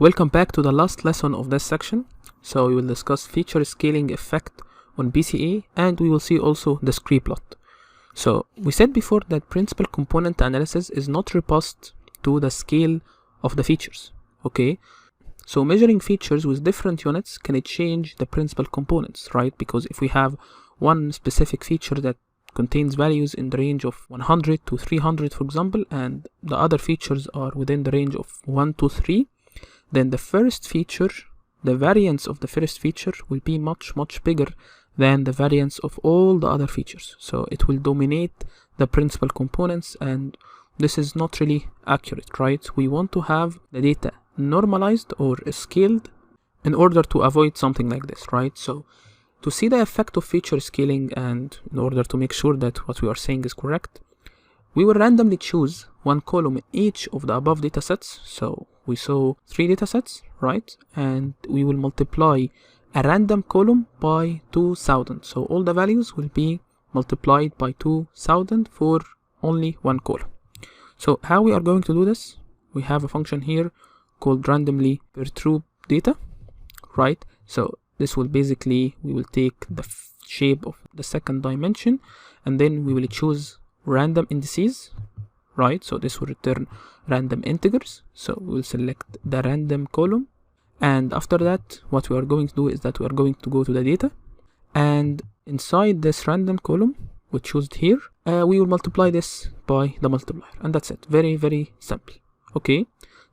Welcome back to the last lesson of this section. So we will discuss feature scaling effect on PCA, and we will see also the scree plot. So we said before that principal component analysis is not robust to the scale of the features. Okay, so measuring features with different units can change the principal components, right? Because if we have one specific feature that contains values in the range of 100 to 300, for example, and the other features are within the range of 1 to 3, then the first feature, the variance of the first feature will be much bigger than the variance of all the other features. So it will dominate the principal components, and this is not really accurate, right? We want to have the data normalized or scaled in order to avoid something like this, right? So to see the effect of feature scaling, and in order to make sure that what we are saying is correct, we will randomly choose one column in each of the above datasets. So we saw 3 datasets, right? And we will multiply a random column by 2000. So all the values will be multiplied by 2000 for only one column. So how we are going to do this? We have a function here called randomly perturb data, right? So this will basically, we will take the shape of the second dimension, and then we will choose random indices, right? So this will return random integers. So we will select the random column, and after that what we are going to do is that we are going to go to the data, and inside this random column we choose here, we will multiply this by the multiplier, and that's it. Very simple. Okay,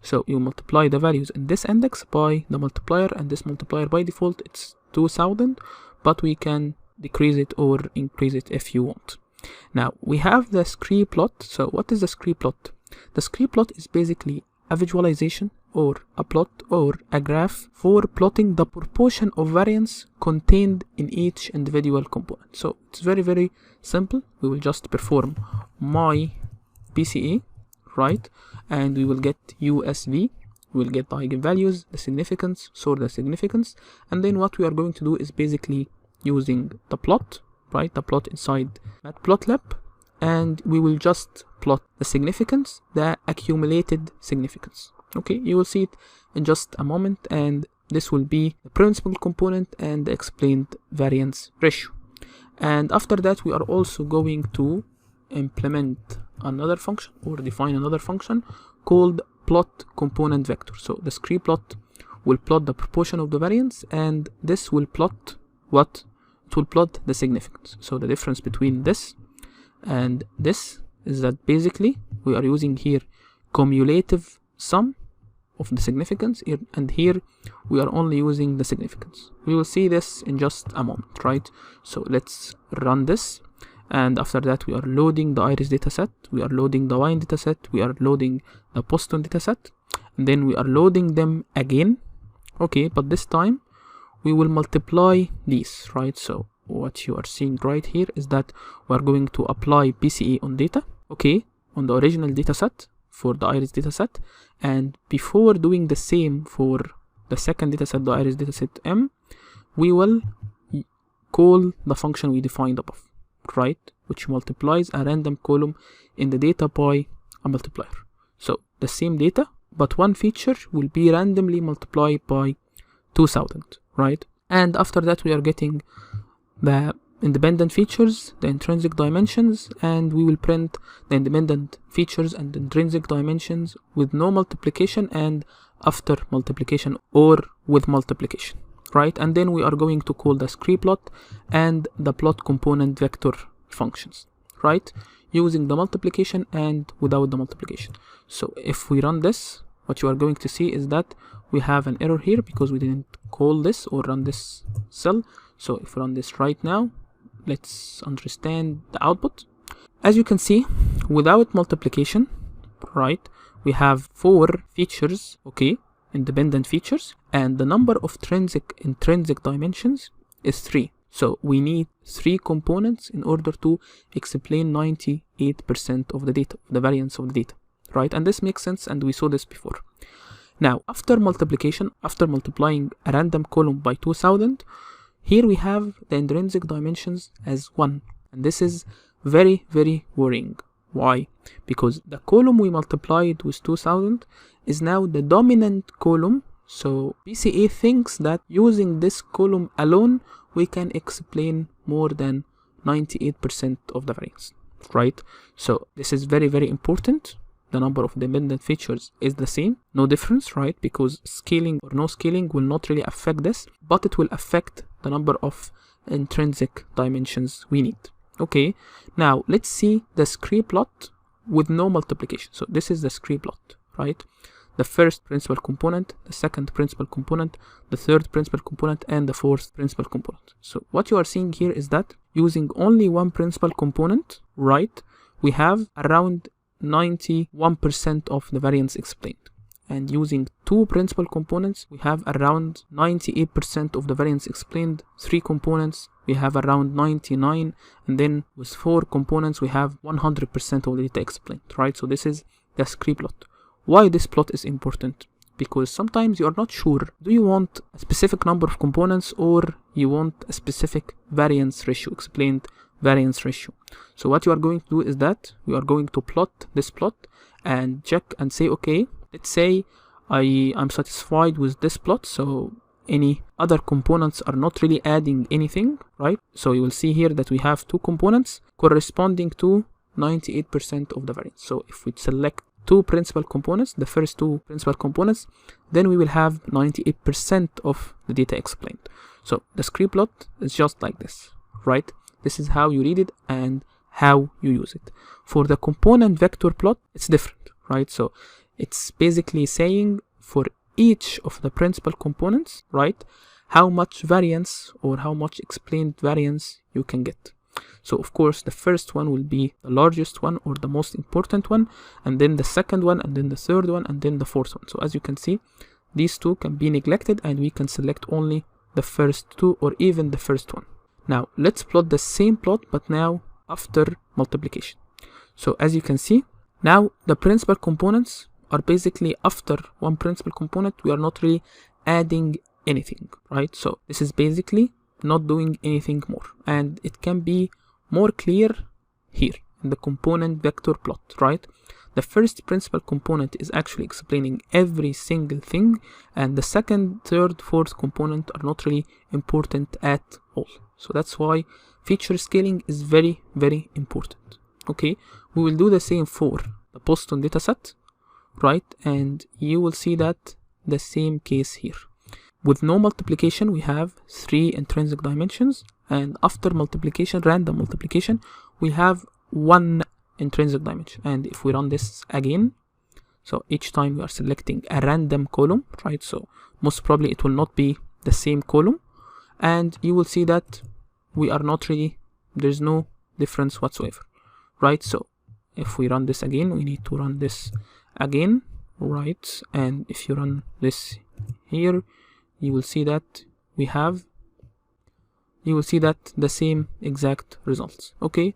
so you multiply the values in this index by the multiplier, and this multiplier by default it's 2000, but we can decrease it or increase it if you want. Now we have the scree plot. So what is the scree plot? The scree plot is basically a visualization or a plot or a graph for plotting the proportion of variance contained in each individual component. So it's very simple. We will just perform my PCA, right? And we will get USV, we will get the eigenvalues, the significance, sort the significance, and then what we are going to do is basically using the plot, right? The plot inside Matplotlib, and we will just plot the significance, the accumulated significance. Okay, you will see it in just a moment, and this will be the principal component and the explained variance ratio. And after that we are also going to implement another function or define another function called plot component vector. So the scree plot will plot the proportion of the variance, and this will plot what? It will plot the significance. So the difference between this and this is that basically we are using here cumulative sum of the significance here, and here we are only using the significance. We will see this in just a moment, right? So let's run this, and after that we are loading the iris dataset, we are loading the wine dataset, we are loading the Boston dataset, and then we are loading them again. Okay, but this time we will multiply these, right? So what you are seeing right here is that we are going to apply PCA on data, okay, on the original dataset for the iris dataset, and before doing the same for the second dataset, the iris dataset M, we will call the function we defined above, right, which multiplies a random column in the data by a multiplier. So the same data, but one feature will be randomly multiplied by 2000, right? And after that we are getting the independent features, the intrinsic dimensions, and we will print the independent features and intrinsic dimensions with no multiplication and after multiplication or with multiplication, right? And then we are going to call the scree plot and the plot component vector functions, right, using the multiplication and without the multiplication. So if we run this, what you are going to see is that we have an error here because we didn't call this or run this cell. So if we run this right now, let's understand the output. As you can see, without multiplication, right, we have 4 features, okay, independent features, and the number of intrinsic dimensions is 3. So we need 3 components in order to explain 98% of the data, the variance of the data, right? And this makes sense, and we saw this before. Now after multiplication, after multiplying a random column by 2000, here we have the intrinsic dimensions as 1, and this is very worrying. Why? Because the column we multiplied with 2000 is now the dominant column So PCA thinks that using this column alone, we can explain more than 98% of the variance, right? So this is very, very important. The number of dependent features is the same, no difference, right? Because scaling or no scaling will not really affect this, but it will affect the number of intrinsic dimensions we need. Okay, now let's see the scree plot with no multiplication. So this is the scree plot, right? The first principal component, the second principal component, the third principal component, and the fourth principal component. So what you are seeing here is that using only one principal component, right, we have around 91% of the variance explained. And using two principal components, we have around 98% of the variance explained. Three components, we have around 99, and then with four components, we have 100% of the data explained, right? So this is the scree plot. Why this plot is important? Because sometimes you are not sure, do you want a specific number of components or you want a specific variance ratio, explained variance ratio. So what you are going to do is that we are going to plot this plot and check and say, okay, let's say I'm satisfied with this plot, so any other components are not really adding anything, right? So you will see here that we have two components corresponding to 98% of the variance. So if we select two principal components, the first two principal components, then we will have 98% of the data explained. So the scree plot is just like this, right? This is how you read it and how you use it. For the component vector plot, it's different, right? So it's basically saying for each of the principal components, right, how much variance or how much explained variance you can get. So of course the first one will be the largest one or the most important one, and then the second one, and then the third one, and then the fourth one. So as you can see, these two can be neglected and we can select only the first two or even the first one. Now let's plot the same plot but now after multiplication. So as you can see, now the principal components are basically after one principal component, we are not really adding anything, right? So this is basically not doing anything more, and it can be more clear here in the component vector plot, right? The first principal component is actually explaining every single thing, and the second, third, fourth component are not really important at all. So that's why feature scaling is very, very important. Okay, we will do the same for the Boston dataset, right? And you will see that the same case here. With no multiplication, we have 3 intrinsic dimensions, and after multiplication, random multiplication, we have 1 intrinsic dimension. And if we run this again, so each time we are selecting a random column, right? So most probably it will not be the same column, and you will see that we are not really, there's no difference whatsoever, right? So if we run this again, we need to run this again, right? And if you run this here, you will see that we have, you will see that the same exact results. Okay,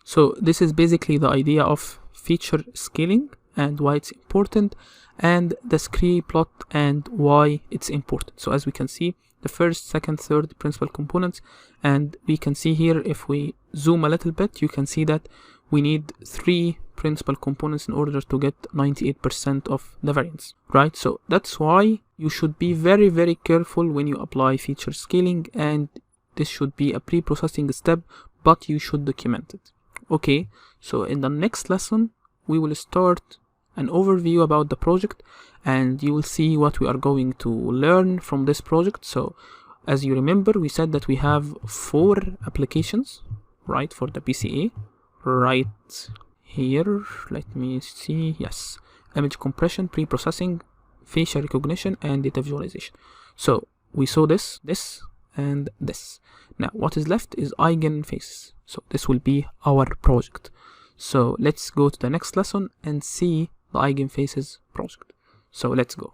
so this is basically the idea of feature scaling and why it's important, and the scree plot and why it's important. So as we can see, the first, second, third principal components, and we can see here, if we zoom a little bit, you can see that we need 3 principal components in order to get 98% of the variance, right? So that's why you should be very, very careful when you apply feature scaling, and this should be a pre-processing step, but you should document it. Okay, so in the next lesson, we will start an overview about the project, and you will see what we are going to learn from this project. So as you remember, we said that we have 4 applications, right, for the PCA, right here. Let me see. Yes, image compression, pre-processing, facial recognition, and data visualization. So we saw this, and this. Now what is left is eigenfaces. So this will be our project. So let's go to the next lesson and see the eigenfaces project. So let's go.